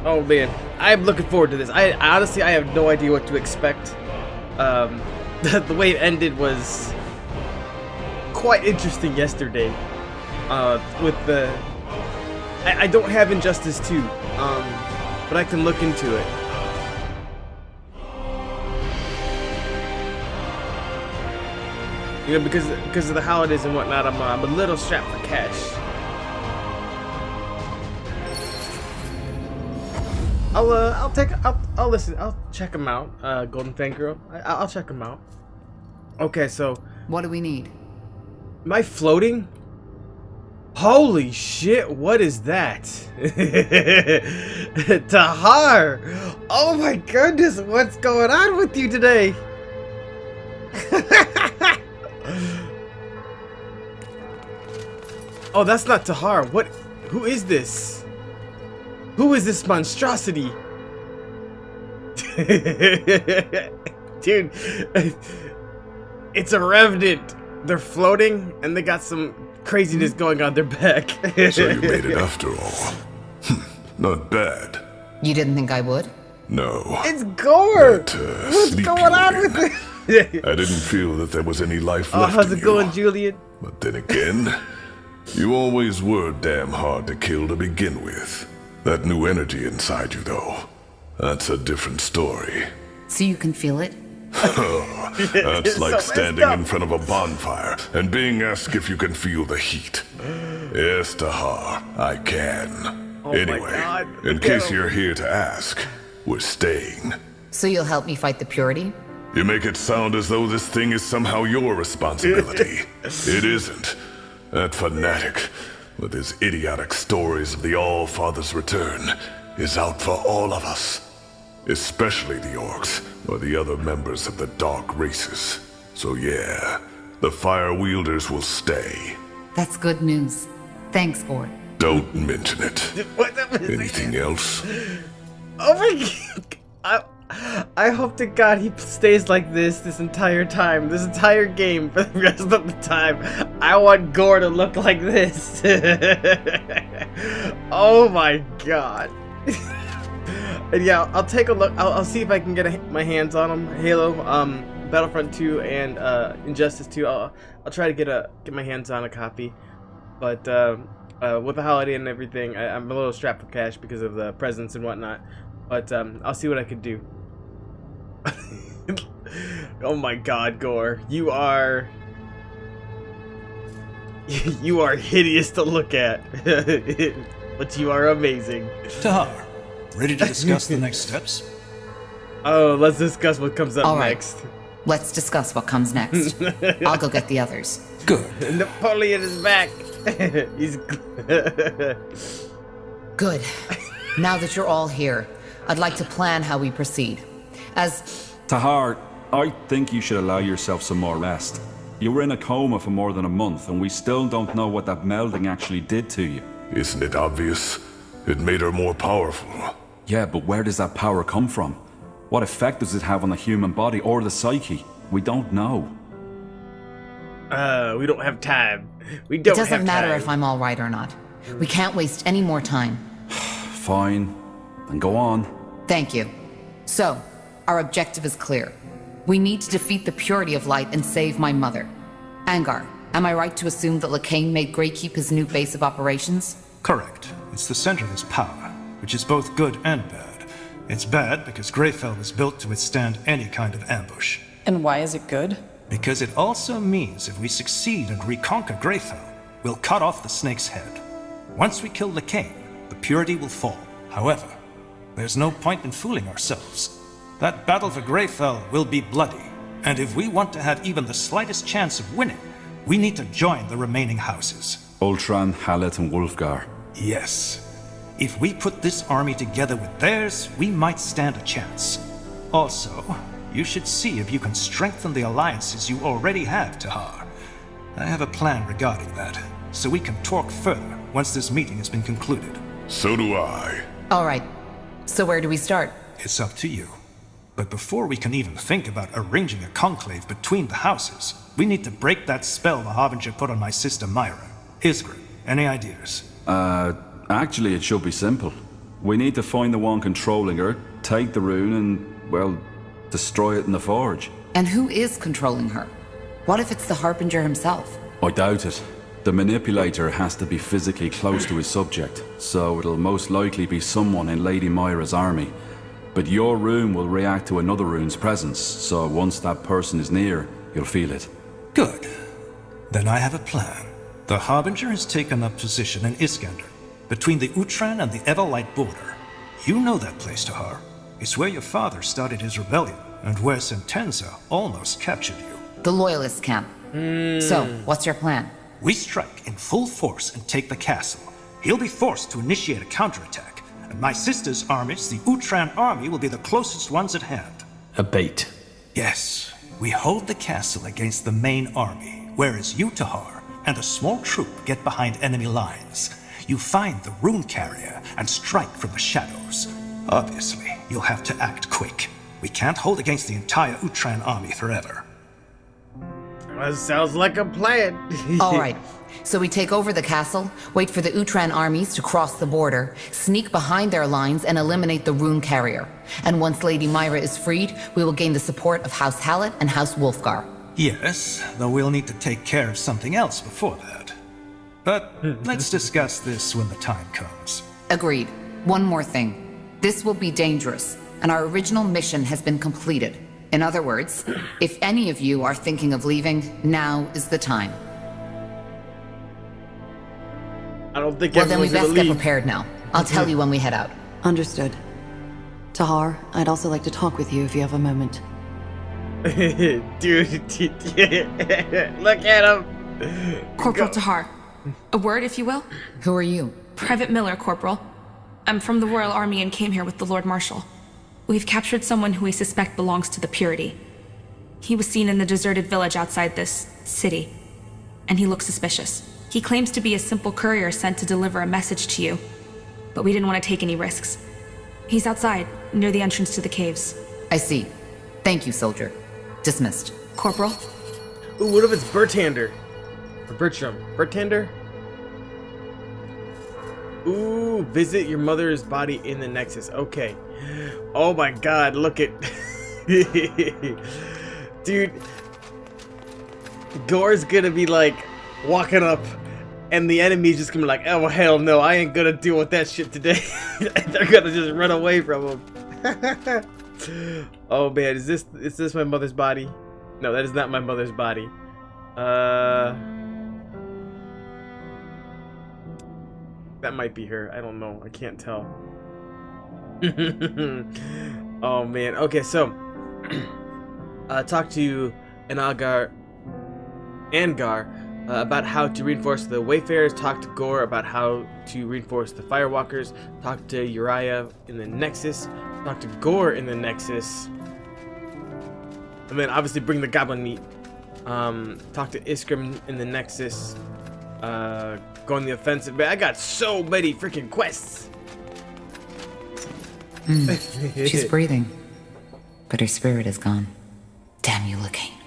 Oh man, I'm looking forward to this. I honestly, I have no idea what to expect. The way it ended was quite interesting yesterday. With the, I don't have Injustice 2, but I can look into it. You know, because of the holidays and whatnot, I'm a little strapped for cash. I'll listen. I'll check him out. Golden Fangirl. I'll check him out. Okay, so what do we need? Am I floating? Holy shit! What is that? Tahar! Oh my goodness! What's going on with you today? Oh, that's not Tahar. What? Who is this? Who is this monstrosity? Dude, it's a revenant. They're floating and they got some craziness going on their back. So you made it after all. Not bad. You didn't think I would? No. It's Gore! What's sleep going on with it? I didn't feel that there was any life left how's in it going, you. Julian? But then again, you always were damn hard to kill to begin with. That new energy inside you, though, that's a different story. So you can feel it? That's like standing in front of a bonfire and being asked if you can feel the heat. Yes, Tahar, I can. Oh anyway, in case you're here to ask, we're staying. So you'll help me fight the purity? You make it sound as though this thing is somehow your responsibility. It isn't. That fanatic, with his idiotic stories of the All-Father's return, is out for all of us. Especially the orcs, or the other members of the dark races. So yeah, the fire wielders will stay. That's good news. Thanks, Gord. Don't mention it. Anything else? Oh my god. I hope to God he stays like this entire time. This entire game for the rest of the time. I want Gore to look like this. Oh my god. And yeah, I'll take a look. I'll see if I can get my hands on them. Halo, Battlefront 2, and Injustice 2. I'll try to get my hands on a copy. But with the holiday and everything, I'm a little strapped for cash because of the presents and whatnot. But I'll see what I can do. Oh my God, Gore, you are hideous to look at, but you are amazing. Tahar, ready to discuss the next steps? Oh, let's discuss what comes up All right. next. Let's discuss what comes next. I'll go get the others. Good. Napoleon is back. He's Good. Now that you're all here, I'd like to plan how we proceed. Tahar, I think you should allow yourself some more rest. You were in a coma for more than a month, and we still don't know what that melding actually did to you. Isn't it obvious? It made her more powerful. Yeah, but where does that power come from? What effect does it have on the human body or the psyche? We don't know. we don't have time. We It don't have doesn't matter time. if I'm all right or not. We can't waste any more time. Fine. Then go on. Thank you. So, our objective is clear. We need to defeat the purity of light and save my mother. Angar, am I right to assume that Lacaine made Greykeep his new base of operations? Correct. It's the center of his power, which is both good and bad. It's bad because Greyfell was built to withstand any kind of ambush. And why is it good? Because it also means if we succeed and reconquer Greyfell, we'll cut off the snake's head. Once we kill Lacaine, the purity will fall. However, there's no point in fooling ourselves. That battle for Greyfell will be bloody, and if we want to have even the slightest chance of winning, we need to join the remaining houses. Ultran, Hallet, and Wulfgar. Yes. If we put this army together with theirs, we might stand a chance. Also, you should see if you can strengthen the alliances you already have, Tahar. I have a plan regarding that, so we can talk further once this meeting has been concluded. So do I. All right. So where do we start? It's up to you. But before we can even think about arranging a conclave between the houses, we need to break that spell the Harbinger put on my sister Myra. Isgrin, any ideas? Actually, it should be simple. We need to find the one controlling her, take the rune, and, well, destroy it in the forge. And who is controlling her? What if it's the Harbinger himself? I doubt it. The manipulator has to be physically close to his subject, so it'll most likely be someone in Lady Myra's army. But your rune will react to another rune's presence, so once that person is near, you'll feel it. Good. Then I have a plan. The Harbinger has taken up position in Iskander, between the Utran and the Everlight border. You know that place, Tahar. It's where your father started his rebellion, and where Sentenza almost captured you. The Loyalist camp. So, what's your plan? We strike in full force and take the castle. He'll be forced to initiate a counterattack, and my sister's armies, the Utran army, will be the closest ones at hand. A bait. Yes, we hold the castle against the main army, whereas you, Tahar, and a small troop get behind enemy lines. You find the rune carrier and strike from the shadows. Obviously, you'll have to act quick. We can't hold against the entire Utran army forever. That sounds like a plan. Alright, so we take over the castle, wait for the Utran armies to cross the border, sneak behind their lines, and eliminate the rune carrier. And once Lady Myra is freed, we will gain the support of House Hallett and House Wolfgar. Yes, though we'll need to take care of something else before that. But let's discuss this when the time comes. Agreed. One more thing. This will be dangerous, and our original mission has been completed. In other words, if any of you are thinking of leaving, now is the time. I don't think Well, then we everyone's best gonna get leave. prepared now. I'll tell you when we head out. Understood. Tahar, I'd also like to talk with you if you have a moment. Dude, look at him. Corporal Tahar. A word, if you will? Who are you? Private Miller, Corporal. I'm from the Royal Army and came here with the Lord Marshal. We've captured someone who we suspect belongs to the Purity. He was seen in the deserted village outside this city, and he looks suspicious. He claims to be a simple courier sent to deliver a message to you, but we didn't want to take any risks. He's outside, near the entrance to the caves. I see. Thank you, soldier. Dismissed. Corporal? Ooh, what if it's Bertander? Or Bertram? Bertander? Ooh, visit your mother's body in the Nexus. Okay. Oh my god, look at... Dude. Gore's gonna be like, walking up, and the enemy's just gonna be like, oh hell no, I ain't gonna deal with that shit today. They're gonna just run away from him. Oh man, is this my mother's body? No, that is not my mother's body. That might be her. I don't know. I can't tell. Oh man. Okay, so talk to Angar about how to reinforce the Wayfarers. Talk to Gore about how to reinforce the Firewalkers. Talk to Uriah in the Nexus. Talk to Gore in the Nexus. And then obviously bring the Goblin meat. Talk to Iskram in the Nexus. Go on the offensive. Man, I got so many freaking quests. She's breathing, but her spirit is gone. Damn you, Lacaine.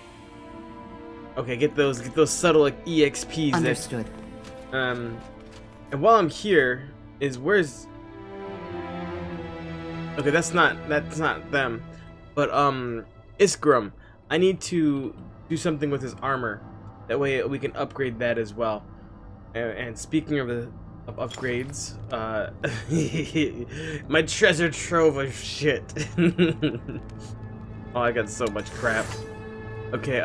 Okay, get those subtle like EXPs. Understood. And while I'm here, where's? Okay, that's not them, but Iskram. I need to do something with his armor. That way we can upgrade that as well. And speaking of upgrades, my treasure trove of shit. Oh, I got so much crap. Okay,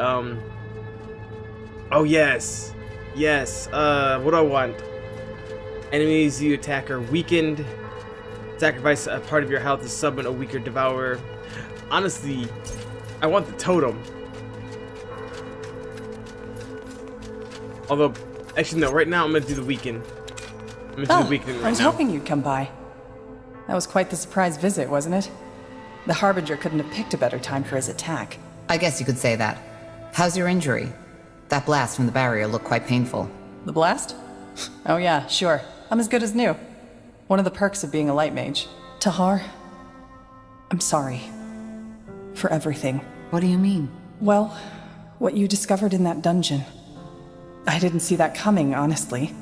oh yes, what do I want? Enemies you attack are weakened. Sacrifice a part of your health to summon a weaker devourer. Honestly, I want the totem. Although, actually no, right now I'm gonna do the weaken. I'm gonna do the weaken right now. I was hoping you'd come by. That was quite the surprise visit, wasn't it? The Harbinger couldn't have picked a better time for his attack. I guess you could say that. How's your injury? That blast from the barrier looked quite painful. The blast? Oh yeah, sure. I'm as good as new. One of the perks of being a light mage. Tahar, I'm sorry. For everything. What do you mean? Well, what you discovered in that dungeon. I didn't see that coming, honestly.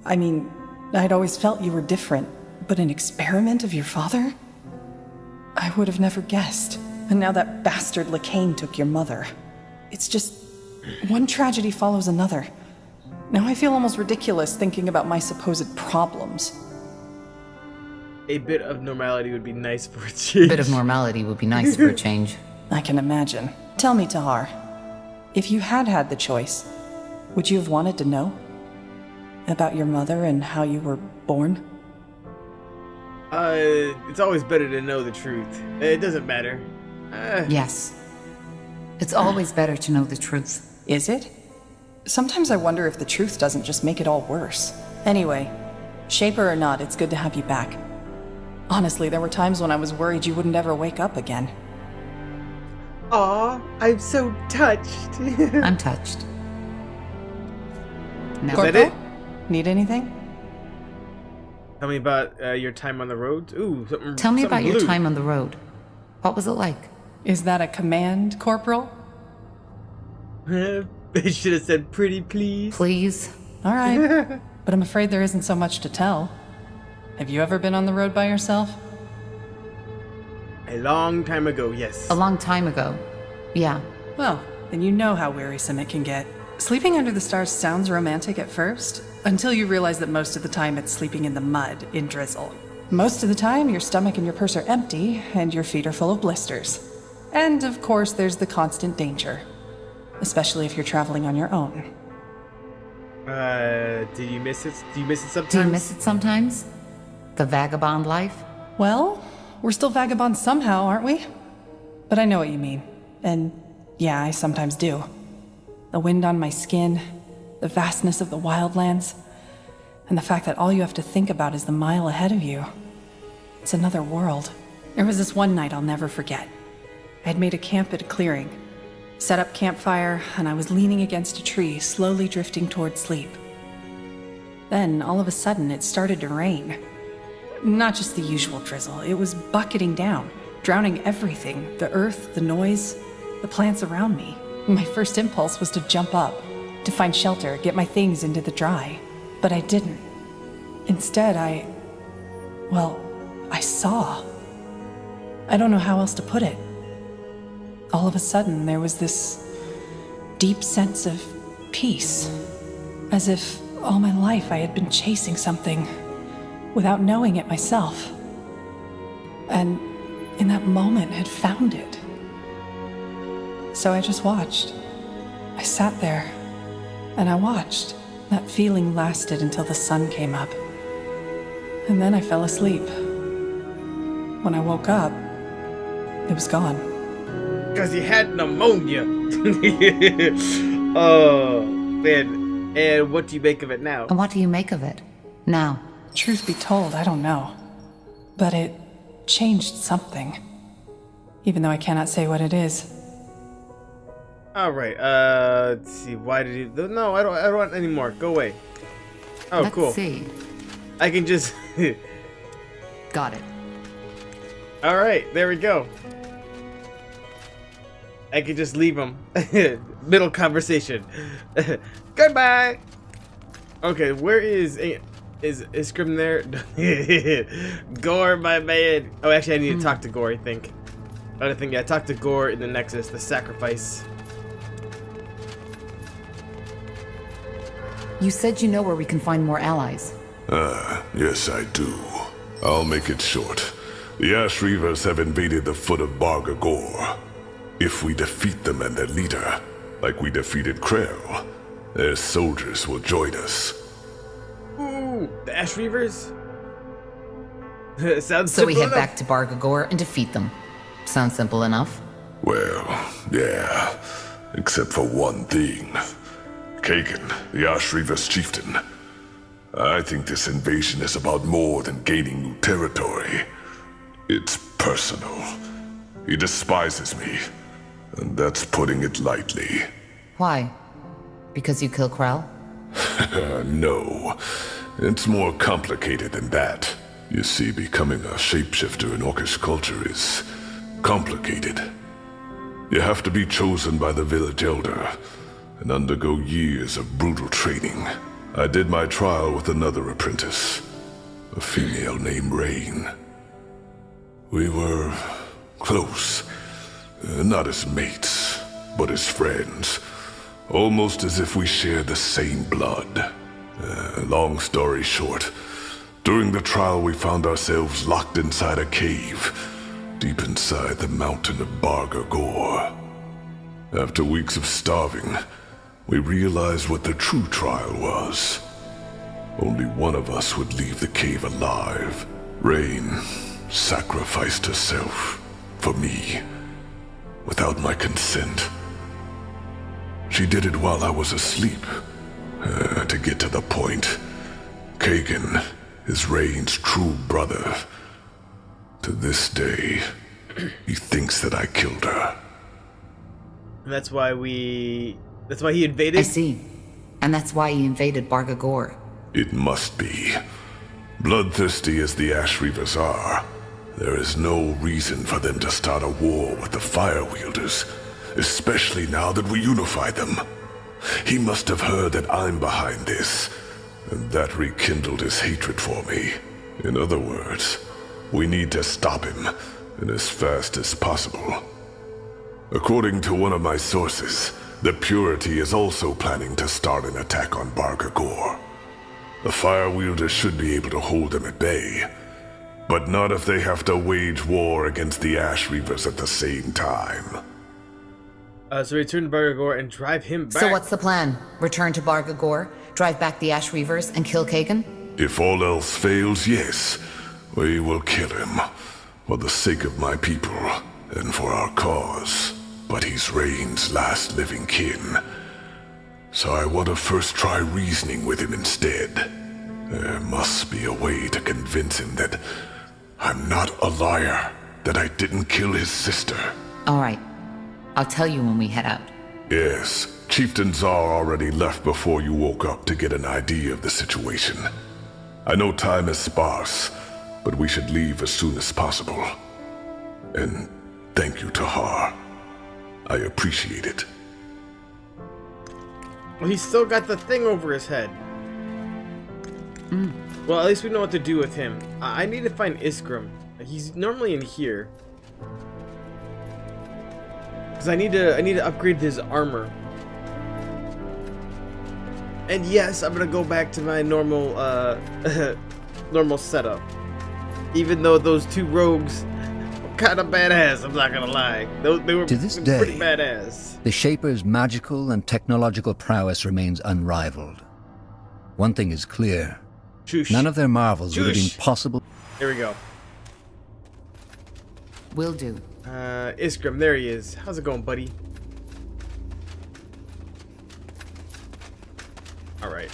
I mean, I'd always felt you were different, but an experiment of your father? I would have never guessed. And now that bastard Lacaine took your mother. It's just... one tragedy follows another. Now I feel almost ridiculous thinking about my supposed problems. A bit of normality would be nice for a change. A bit of normality would be nice for a change. I can imagine. Tell me, Tahar, if you had had the choice, would you have wanted to know? About your mother and how you were born? It's always better to know the truth. It doesn't matter. Yes. It's always better to know the truth. Is it? Sometimes I wonder if the truth doesn't just make it all worse. Anyway, Shaper or not, it's good to have you back. Honestly, there were times when I was worried you wouldn't ever wake up again. Aw, I'm so touched. I'm touched. Now, Is that it? Need anything? Tell me about your time on the road. Ooh, something. tell me about something your blue. time on the road. What was it like? Is that a command, Corporal? They should have said pretty please. Please? Alright, but I'm afraid there isn't so much to tell. Have you ever been on the road by yourself? A long time ago, yes. A long time ago. Yeah. Well, then you know how wearisome it can get. Sleeping under the stars sounds romantic at first, until you realize that most of the time it's sleeping in the mud, in drizzle. Most of the time, your stomach and your purse are empty, and your feet are full of blisters. And, of course, there's the constant danger. Especially if you're traveling on your own. Do you miss it? Do you miss it sometimes? Do you miss it sometimes? The vagabond life? Well, we're still vagabonds somehow, aren't we? But I know what you mean. And, yeah, I sometimes do. The wind on my skin, the vastness of the wildlands, and the fact that all you have to think about is the mile ahead of you. It's another world. There was this one night I'll never forget. I had made a camp at a clearing, set up campfire, and I was leaning against a tree, slowly drifting toward sleep. Then, all of a sudden, it started to rain. Not just the usual drizzle, it was bucketing down, drowning everything, the earth, the noise, the plants around me. My first impulse was to jump up, to find shelter, get my things into the dry. But I didn't. Instead, I saw. I don't know how else to put it. All of a sudden, there was this deep sense of peace. As if all my life I had been chasing something without knowing it myself. And in that moment had found it. So I just watched. I sat there, and I watched. That feeling lasted until the sun came up. And then I fell asleep. When I woke up, it was gone. Because he had pneumonia. Oh, man. And what do you make of it now? And what do you make of it? Now. Truth be told, I don't know. But it changed something. Even though I cannot say what it is. Alright, let's see. Why did he... No, I don't want any more. Go away. Oh, Let's cool. see. I can just... Got it. Alright, there we go. I can just leave him. Middle conversation. Goodbye! Okay, where is Scrim there? Gore, my man. Oh, actually, I need to talk to Gore, I think. Yeah, talk to Gore in the Nexus, the sacrifice. You said you know where we can find more allies. Yes, I do. I'll make it short. The Ash Reavers have invaded the foot of Barga Gore. If we defeat them and their leader, like we defeated Krell, their soldiers will join us. Ooh, the Ash Reavers? Sounds So we simple head enough. back to Bargagor and defeat them. Sounds simple enough. Well, yeah, except for one thing. Kagan, the Ash Reavers chieftain. I think this invasion is about more than gaining new territory. It's personal. He despises me, and that's putting it lightly. Why? Because you kill Krell? No, it's more complicated than that. You see, becoming a shapeshifter in Orcish culture is complicated. You have to be chosen by the village elder and undergo years of brutal training. I did my trial with another apprentice, a female named Rain. We were close, not as mates, but as friends, almost as if we shared the same blood. Long story short, during the trial we found ourselves locked inside a cave, deep inside the mountain of Bargagor. After weeks of starving, we realized what the true trial was. Only one of us would leave the cave alive. Rain sacrificed herself for me, without my consent. She did it while I was asleep. To get to the point, Kagan is Rain's true brother. To this day, he thinks that I killed her. And that's why he invaded? I see. And that's why he invaded Bargagor. It must be. Bloodthirsty as the Ash Reavers are, there is no reason for them to start a war with the Fire Wielders, especially now that we unify them. He must have heard that I'm behind this, and that rekindled his hatred for me. In other words, we need to stop him, and as fast as possible. According to one of my sources, the Purity is also planning to start an attack on Bargagor. The Fire Wielders should be able to hold them at bay, but not if they have to wage war against the Ash Reavers at the same time. So return to Bargagor and drive him back. So what's the plan? Return to Bargagor, drive back the Ash Reavers, and kill Kagan? If all else fails, yes, we will kill him, for the sake of my people, and for our cause. But he's Rain's last living kin, so I want to first try reasoning with him instead. There must be a way to convince him that I'm not a liar, that I didn't kill his sister. All right. I'll tell you when we head out. Yes, Chieftain Czar already left before you woke up to get an idea of the situation. I know time is sparse, but we should leave as soon as possible. And thank you, Tahar. I appreciate it. Well, he's still got the thing over his head. Well, at least we know what to do with him. I need to find Iskram. He's normally in here. Because I need to upgrade his armor. And yes, I'm gonna go back to my normal normal setup. Even though those two rogues were kind of badass, I'm not gonna lie. They were To this pretty day, badass. the Shaper's magical and technological prowess remains unrivaled. One thing is clear. Choosh. None of their marvels would have been Choosh. possible. Here we go. Will do. Iskram, there he is. How's it going, buddy? Alright.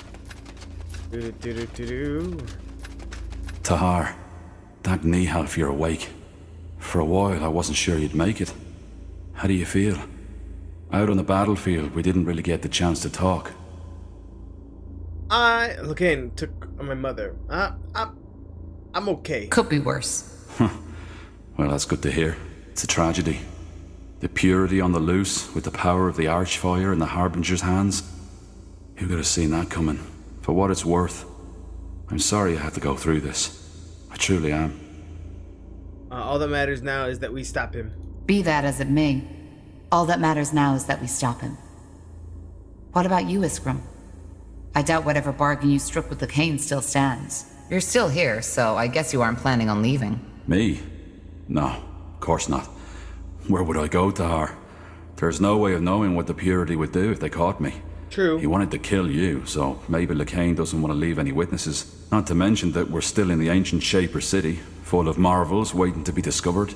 Tahar, thank Nihal if you're awake. For a while, I wasn't sure you'd make it. How do you feel? Out on the battlefield, we didn't really get the chance to talk. Lacaine took my mother. I'm okay. Could be worse. Well, that's good to hear. It's a tragedy. The Purity on the loose, with the power of the Archfire in the Harbinger's hands. Who could have seen that coming? For what it's worth, I'm sorry I had to go through this. I truly am. All that matters now is that we stop him. Be that as it may, all that matters now is that we stop him. What about you, Iskram? I doubt whatever bargain you struck with Lacaine still stands. You're still here, so I guess you aren't planning on leaving. Me? No, of course not. Where would I go, Tahar? There's no way of knowing what the Purity would do if they caught me. True. He wanted to kill you, so maybe Lacaine doesn't want to leave any witnesses. Not to mention that we're still in the ancient Shaper city, full of marvels waiting to be discovered.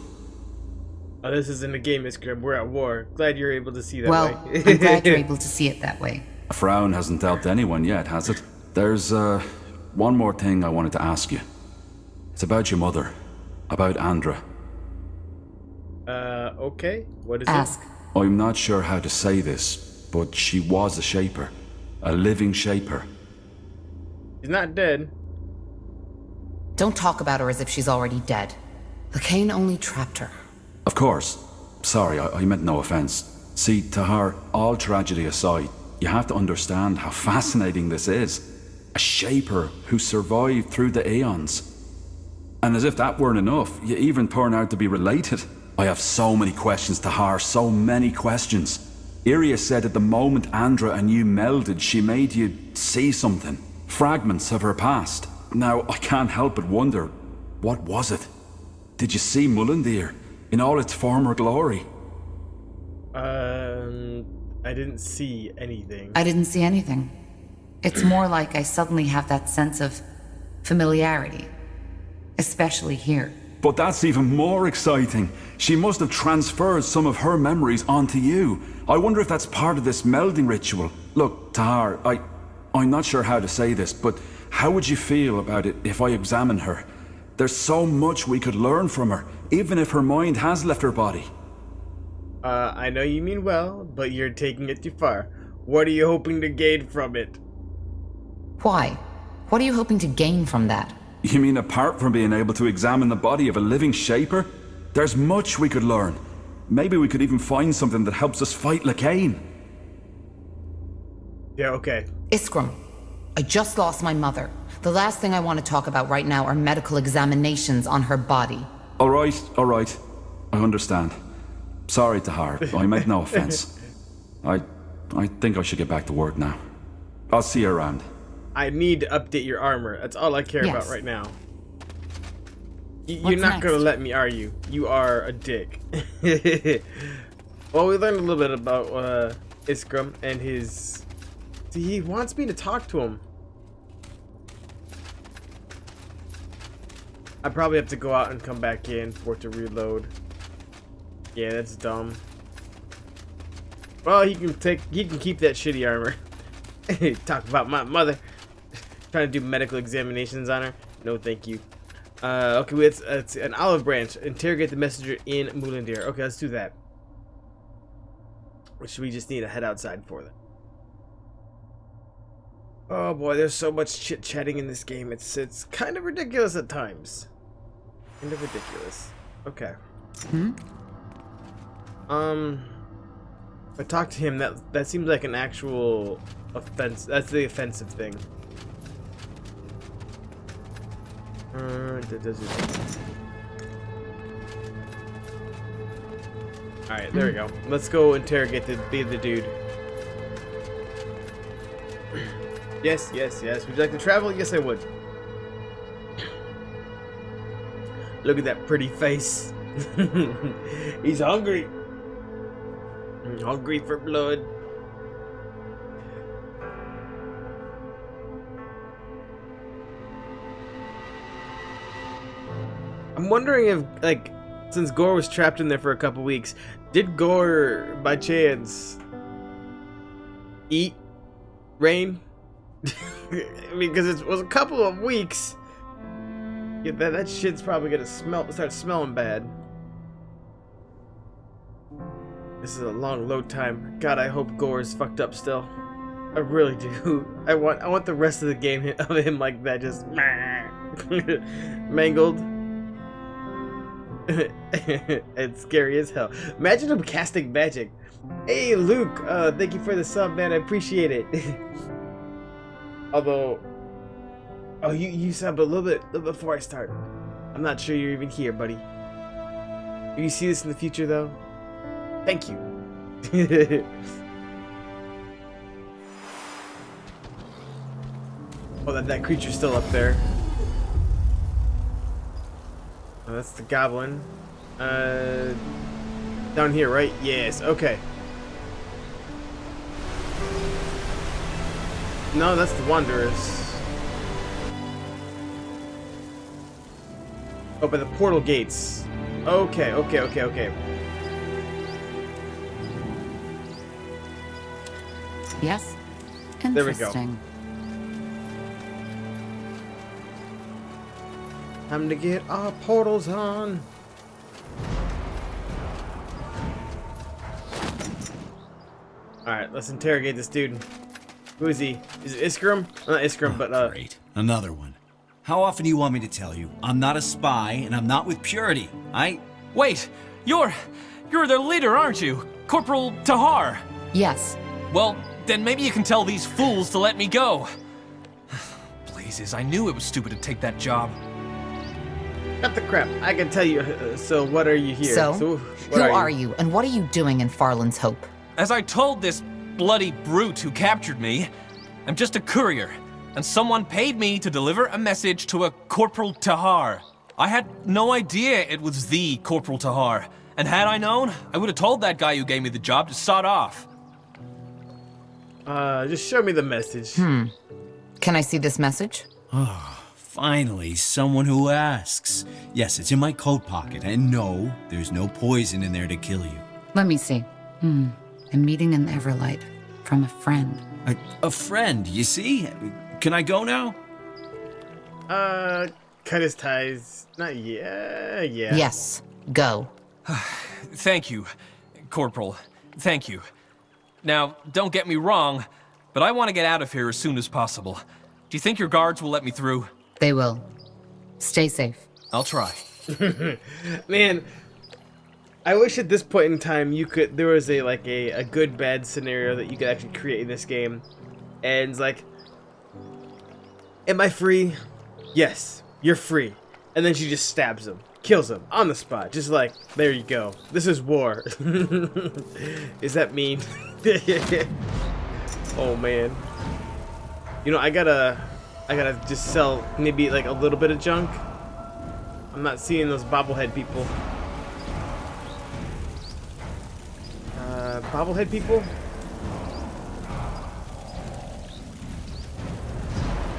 Oh, this isn't a game, Iskram. We're at war. Glad you're able to see that Well, way. I'm glad you're able to see it that way. A frown hasn't helped anyone yet, has it? There's, one more thing I wanted to ask you. It's about your mother. About Andra. Okay. What is Ask. I'm not sure how to say this, but she was a Shaper. A living Shaper. it? He's not dead. Don't talk about her as if she's already dead. Lacaine only trapped her. Of course. Sorry, I meant no offense. See, Tahar, all tragedy aside, you have to understand how fascinating this is. A Shaper who survived through the Aeons. And as if that weren't enough, you even turn out to be related. I have so many questions, Tahar, so many questions. Iria said at the moment Andra and you melded, she made you see something. Fragments of her past. Now, I can't help but wonder, what was it? Did you see Mullendir in all its former glory? I didn't see anything. I didn't see anything. It's more like I suddenly have that sense of familiarity. Especially here. But that's even more exciting. She must have transferred some of her memories onto you. I wonder if that's part of this melding ritual. Look, Tahar, I'm not sure how to say this, but how would you feel about it if I examine her? There's so much we could learn from her, even if her mind has left her body. I know you mean well, but you're taking it too far. What are you hoping to gain from it? Why? What are you hoping to gain from that? You mean apart from being able to examine the body of a living shaper? There's much we could learn. Maybe we could even find something that helps us fight Lacaine. Yeah, okay. Iskram, I just lost my mother. The last thing I want to talk about right now are medical examinations on her body. All right. I understand. Sorry, Tahar. I meant no offense. I think I should get back to work now. I'll see you around. I need to update your armor. That's all I care about right now. You're not gonna let me, are you? You are a dick. Well, we learned a little bit about Iskram and his... See, he wants me to talk to him. I probably have to go out and come back in for it to reload. Yeah, that's dumb. Well, he can keep that shitty armor. Talk about my mother. Trying to do medical examinations on her. No, thank you. Okay, it's an olive branch. Interrogate the messenger in Mullendir. Okay, let's do that. Which we just need to head outside for that. Oh boy, there's so much chit-chatting in this game. It's kind of ridiculous at times. Kind of ridiculous. Okay. If I talk to him, that seems like an actual offense. That's the offensive thing. Alright, there we go. Let's go interrogate the dude. Yes. Would you like to travel? Yes, I would. Look at that pretty face. He's hungry. Hungry for blood. I'm wondering if, like, since Gore was trapped in there for a couple weeks, did Gore, by chance, eat Rain? Because it was a couple of weeks. Yeah, that shit's probably gonna start smelling bad. This is a long load time. God, I hope Gore is fucked up still. I really do. I want the rest of the game of him like that, just mangled. It's scary as hell. Imagine him casting magic. Hey, Luke, thank you for the sub, man. I appreciate it. Although, oh, you sub a little bit before I start. I'm not sure you're even here, buddy. If you see this in the future, though, thank you. Oh, that creature's still up there. Oh, that's the goblin. Down here, right? Yes, okay. No, that's the Wanderers. Oh, by the portal gates. Okay. Yes? Interesting. There we go. Time to get our portals on. Alright, let's interrogate this dude. Who is he? Is it Iskram? Not Iskram, but Great. Another one. How often do you want me to tell you? I'm not a spy, and I'm not with Purity. Wait! You're their leader, aren't you? Corporal Tahar! Yes. Well, then maybe you can tell these fools to let me go. Blazes, I knew it was stupid to take that job. cut the crap. I can tell you. So what are you here? So, what who are you, and what are you doing in Farland's Hope? As I told this bloody brute who captured me, I'm just a courier, and someone paid me to deliver a message to a Corporal Tahar. I had no idea it was the Corporal Tahar, and had I known, I would have told that guy who gave me the job to sod off. Just show me the message. Can I see this message? Oh, finally, someone who asks. Yes, it's in my coat pocket, and no, there's no poison in there to kill you. Let me see. A meeting in Everlight. From a friend. A friend, you see? Can I go now? Cut his ties. Not yet. Yeah. Yes, go. Thank you, Corporal. Thank you. Now, don't get me wrong, but I want to get out of here as soon as possible. Do you think your guards will let me through? They will. Stay safe. I'll try. Man, I wish at this point in time there was a good bad scenario that you could actually create in this game. And it's like, am I free? Yes, you're free. And then she just stabs him. Kills him on the spot. Just like, there you go. This is war. Is that mean? Oh man. You know, I gotta just sell maybe like a little bit of junk. I'm not seeing those bobblehead people. Bobblehead people?